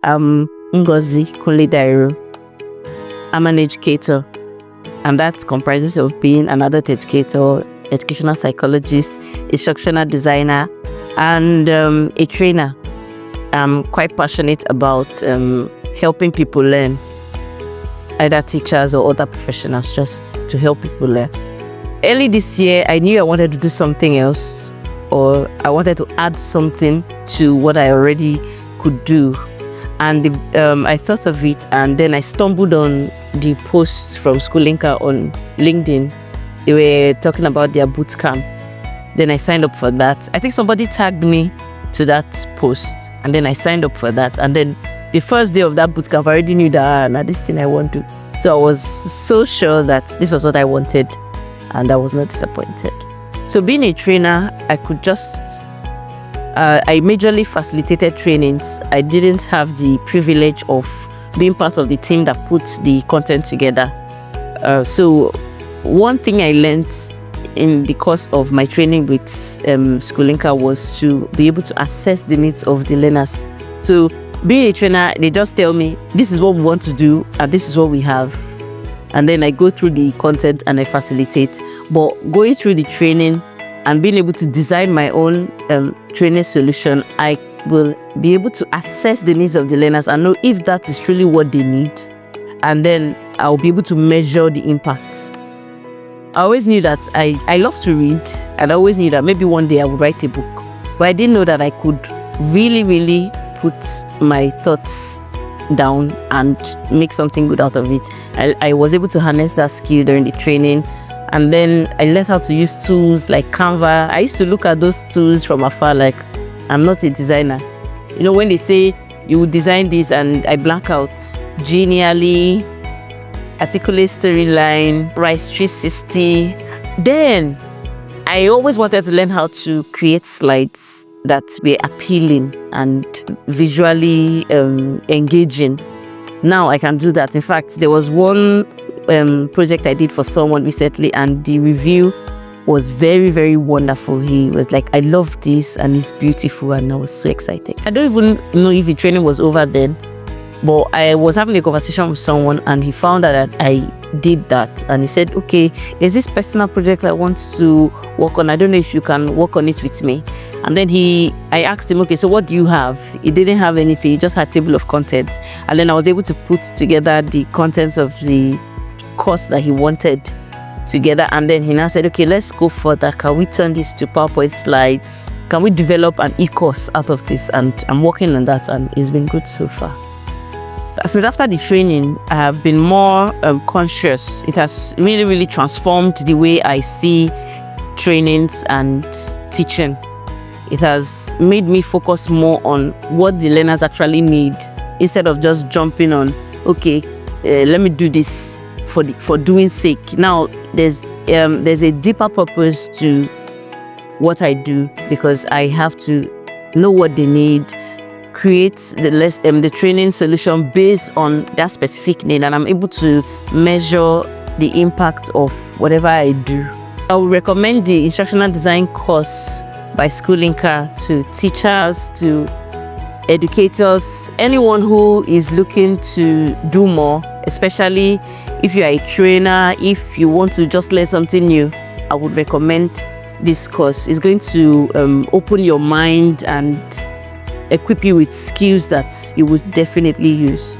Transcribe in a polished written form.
I'm Ngozi Kunle-Dairo. I'm an educator, and that comprises of being an adult educator, educational psychologist, instructional designer, and a trainer. I'm quite passionate about helping people learn, either teachers or other professionals, just to help people learn. Early this year, I knew I wanted to do something else, or I wanted to add something to what I already could do. And I thought of it, and then I stumbled on the posts from Schoolinka on LinkedIn. They were talking about their boot camp. Then I signed up for that. I think somebody tagged me to that post, and then I signed up for that. And then the first day of that boot camp, I already knew that now this thing I want to. So I was so sure that this was what I wanted, and I was not disappointed. So being a trainer, I could just I majorly facilitated trainings. I didn't have the privilege of being part of the team that put the content together. So one thing I learned in the course of my training with Schoolinka was to be able to assess the needs of the learners. So being a trainer, they just tell me, this is what we want to do, and this is what we have. And then I go through the content and I facilitate. But going through the training and being able to design my own training solution, I will be able to assess the needs of the learners and know if that is truly what they need. And then I'll be able to measure the impact. I always knew that I love to read, and I always knew that maybe one day I would write a book. But I didn't know that I could really put my thoughts down and make something good out of it. I was able to harness that skill during the training. And then I learned how to use tools like Canva. I used to look at those tools from afar like, I'm not a designer. You know, when they say you would design this and I blank out, Genially, Articulate Storyline, Rise 360. Then I always wanted to learn how to create slides that were appealing and visually engaging. Now I can do that. In fact, there was one project I did for someone recently, and the review was very wonderful. He was like, I love this and it's beautiful, and I was so excited. I don't even know if the training was over then, but I was having a conversation with someone and he found out that I did that, and he said, okay, there's this personal project I want to work on. I don't know if you can work on it with me. And then I asked him, okay, so what do you have? He didn't have anything. He just had a table of content. And then I was able to put together the contents of the course that he wanted together. And then he now said, okay, let's go further. Can we turn this to PowerPoint slides? Can we develop an e-course out of this? And I'm working on that, and it's been good so far. Since after the training, I have been more conscious. It has really transformed the way I see trainings and teaching. It has made me focus more on what the learners actually need, instead of just jumping on, okay, let me do this for doing sake. Now there's a deeper purpose to what I do, because I have to know what they need, create the training solution based on that specific need, and I'm able to measure the impact of whatever I do. I would recommend the Instructional Design course by Schoolinka to teachers, to educators, anyone who is looking to do more, especially if you are a trainer, if you want to just learn something new. I would recommend this course. It's going to open your mind and equip you with skills that you would definitely use.